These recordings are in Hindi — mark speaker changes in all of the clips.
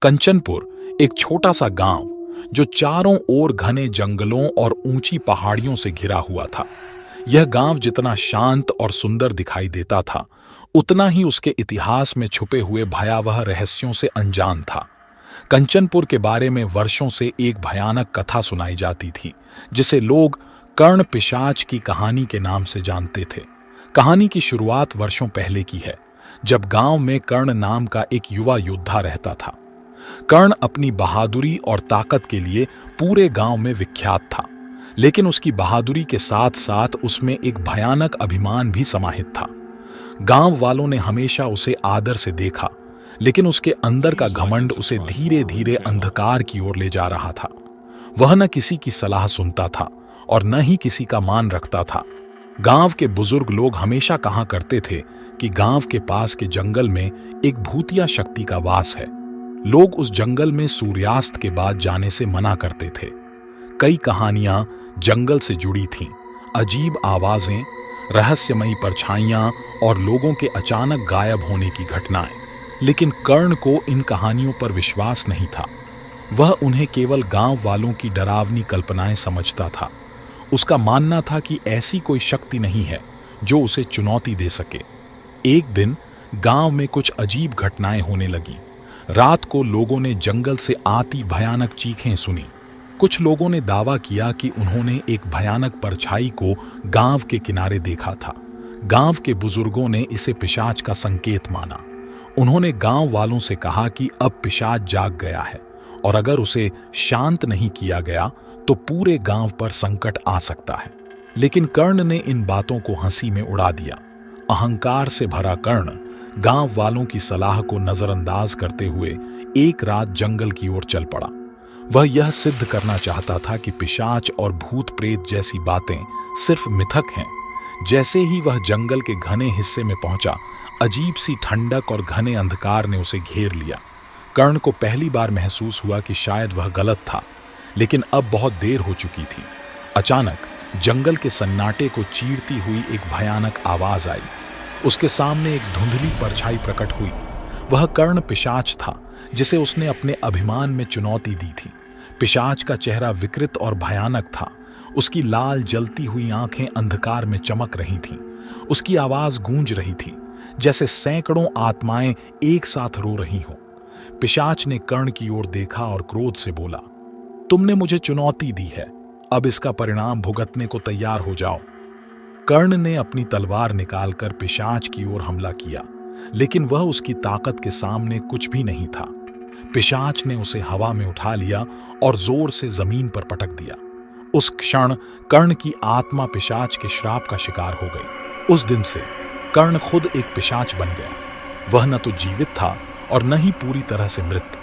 Speaker 1: कंचनपुर एक छोटा सा गांव जो चारों ओर घने जंगलों और ऊंची पहाड़ियों से घिरा हुआ था। यह गांव जितना शांत और सुंदर दिखाई देता था, उतना ही उसके इतिहास में छुपे हुए भयावह रहस्यों से अनजान था। कंचनपुर के बारे में वर्षों से एक भयानक कथा सुनाई जाती थी, जिसे लोग कर्ण पिशाच की कहानी के नाम से जानते थे। कहानी की शुरुआत वर्षों पहले की है, जब गांव में कर्ण नाम का एक युवा योद्धा रहता था। कर्ण अपनी बहादुरी और ताकत के लिए पूरे गांव में विख्यात था, लेकिन उसकी बहादुरी के साथ साथ उसमें एक भयानक अभिमान भी समाहित था। गांव वालों ने हमेशा उसे आदर से देखा, लेकिन उसके अंदर का घमंड उसे धीरे धीरे अंधकार की ओर ले जा रहा था। वह न किसी की सलाह सुनता था और न ही किसी का मान रखता था। गांव के बुजुर्ग लोग हमेशा कहा करते थे कि गांव के पास के जंगल में एक भूतिया शक्ति का वास है। लोग उस जंगल में सूर्यास्त के बाद जाने से मना करते थे। कई कहानियां जंगल से जुड़ी थीं, अजीब आवाजें, रहस्यमयी परछाइयां और लोगों के अचानक गायब होने की घटनाएं। लेकिन कर्ण को इन कहानियों पर विश्वास नहीं था। वह उन्हें केवल गांव वालों की डरावनी कल्पनाएं समझता था। उसका मानना था कि ऐसी कोई शक्ति नहीं है जो उसे चुनौती दे सके। एक दिन गांव में कुछ अजीब घटनाएं होने लगीं। रात को लोगों ने जंगल से आती भयानक चीखें सुनी। कुछ लोगों ने दावा किया कि उन्होंने एक भयानक परछाई को गांव के किनारे देखा था। गांव के बुजुर्गों ने इसे पिशाच का संकेत माना। उन्होंने गांव वालों से कहा कि अब पिशाच जाग गया है और अगर उसे शांत नहीं किया गया तो पूरे गांव पर संकट आ सकता है। लेकिन कर्ण ने इन बातों को हंसी में उड़ा दिया। अहंकार से भरा कर्ण गांव वालों की सलाह को नजरअंदाज करते हुए एक रात जंगल की ओर चल पड़ा। वह यह सिद्ध करना चाहता था कि पिशाच और भूत प्रेत जैसी बातें सिर्फ मिथक हैं। जैसे ही वह जंगल के घने हिस्से में पहुंचा, अजीब सी ठंडक और घने अंधकार ने उसे घेर लिया। कर्ण को पहली बार महसूस हुआ कि शायद वह गलत था, लेकिन अब बहुत देर हो चुकी थी। अचानक जंगल के सन्नाटे को चीरती हुई एक भयानक आवाज आई। उसके सामने एक धुंधली परछाई प्रकट हुई। वह कर्ण पिशाच था, जिसे उसने अपने अभिमान में चुनौती दी थी। पिशाच का चेहरा विकृत और भयानक था। उसकी लाल जलती हुई आंखें अंधकार में चमक रही थीं। उसकी आवाज गूंज रही थी, जैसे सैकड़ों आत्माएं एक साथ रो रही हों। पिशाच ने कर्ण की ओर देखा और क्रोध से बोला, तुमने मुझे चुनौती दी है, अब इसका परिणाम भुगतने को तैयार हो जाओ। कर्ण ने अपनी तलवार निकालकर पिशाच की ओर हमला किया, लेकिन वह उसकी ताकत के सामने कुछ भी नहीं था। पिशाच ने उसे हवा में उठा लिया और जोर से जमीन पर पटक दिया। उस क्षण कर्ण की आत्मा पिशाच के श्राप का शिकार हो गई। उस दिन से कर्ण खुद एक पिशाच बन गया। वह न तो जीवित था और न ही पूरी तरह से मृत।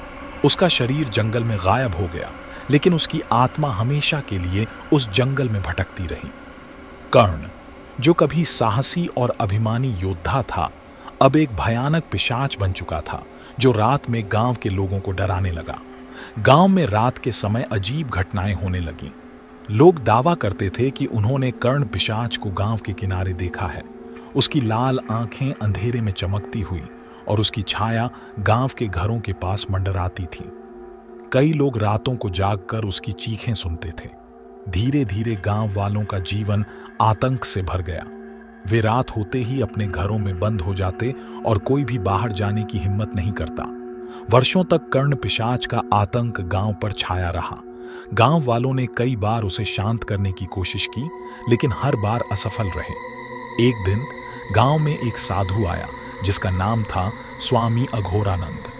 Speaker 1: उसका शरीर जंगल में गायब हो गया, लेकिन उसकी आत्मा हमेशा के लिए उस जंगल में भटकती रही। कर्ण, जो कभी साहसी और अभिमानी योद्धा था, अब एक भयानक पिशाच बन चुका था, जो रात में गांव के लोगों को डराने लगा। गांव में रात के समय अजीब घटनाएं होने लगीं। लोग दावा करते थे कि उन्होंने कर्ण पिशाच को गांव के किनारे देखा है। उसकी लाल आंखें अंधेरे में चमकती हुई और उसकी छाया गांव के घरों के पास मंडराती थी। कई लोग रातों को जागकर उसकी चीखें सुनते थे। धीरे धीरे गांव वालों का जीवन आतंक से भर गया। वे रात होते ही अपने घरों में बंद हो जाते और कोई भी बाहर जाने की हिम्मत नहीं करता। वर्षों तक कर्ण पिशाच का आतंक गांव पर छाया रहा। गांव वालों ने कई बार उसे शांत करने की कोशिश की, लेकिन हर बार असफल रहे। एक दिन गांव में एक साधु आया, जिसका नाम था स्वामी अघोरानंद।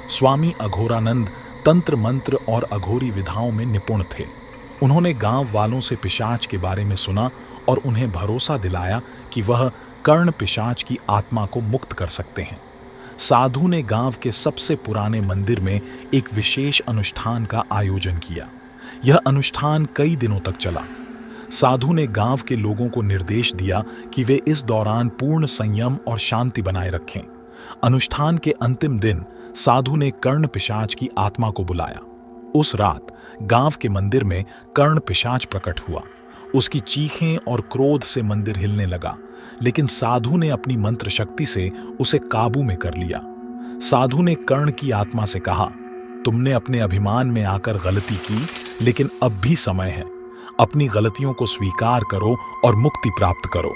Speaker 1: स्वामी अघोरानंद तंत्र मंत्र और अघोरी विधाओं में निपुण थे। उन्होंने गांव वालों से पिशाच के बारे में सुना और उन्हें भरोसा दिलाया कि वह कर्ण पिशाच की आत्मा को मुक्त कर सकते हैं। साधु ने गांव के सबसे पुराने मंदिर में एक विशेष अनुष्ठान का आयोजन किया। यह अनुष्ठान कई दिनों तक चला। साधु ने गांव के लोगों को निर्देश दिया कि वे इस दौरान पूर्ण संयम और शांति बनाए रखें। अनुष्ठान के अंतिम दिन साधु ने कर्ण पिशाच की आत्मा को बुलाया। उस रात गांव के मंदिर में कर्ण पिशाच प्रकट हुआ। उसकी चीखें और क्रोध से मंदिर हिलने लगा, लेकिन साधु ने अपनी मंत्र शक्ति से उसे काबू में कर लिया। साधु ने कर्ण की आत्मा से कहा, तुमने अपने अभिमान में आकर गलती की, लेकिन अब भी समय है। अपनी गलतियों को स्वीकार करो और मुक्ति प्राप्त करो।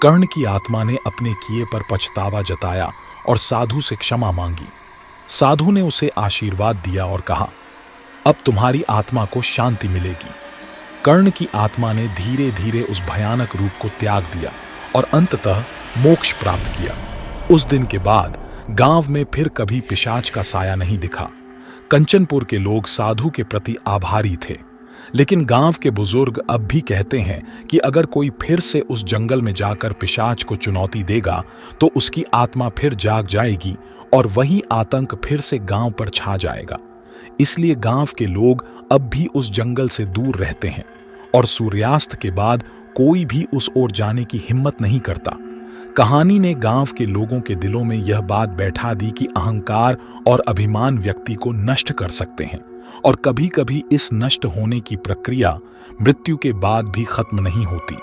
Speaker 1: कर्ण की आत्मा ने अपने किए पर पछतावा जताया और साधु से क्षमा मांगी। साधु ने उसे आशीर्वाद दिया और कहा, अब तुम्हारी आत्मा को शांति मिलेगी। कर्ण की आत्मा ने धीरे धीरे उस भयानक रूप को त्याग दिया और अंततः मोक्ष प्राप्त किया। उस दिन के बाद गांव में फिर कभी पिशाच का साया नहीं दिखा। कंचनपुर के लोग साधु के प्रति आभारी थे, लेकिन गांव के बुजुर्ग अब भी कहते हैं कि अगर कोई फिर से उस जंगल में जाकर पिशाच को चुनौती देगा तो उसकी आत्मा फिर जाग जाएगी और वही आतंक फिर से गांव पर छा जाएगा। इसलिए गांव के लोग अब भी उस जंगल से दूर रहते हैं और सूर्यास्त के बाद कोई भी उस ओर जाने की हिम्मत नहीं करता। कहानी ने गांव के लोगों के दिलों में यह बात बैठा दी कि अहंकार और अभिमान व्यक्ति को नष्ट कर सकते हैं और कभी-कभी इस नष्ट होने की प्रक्रिया मृत्यु के बाद भी खत्म नहीं होती।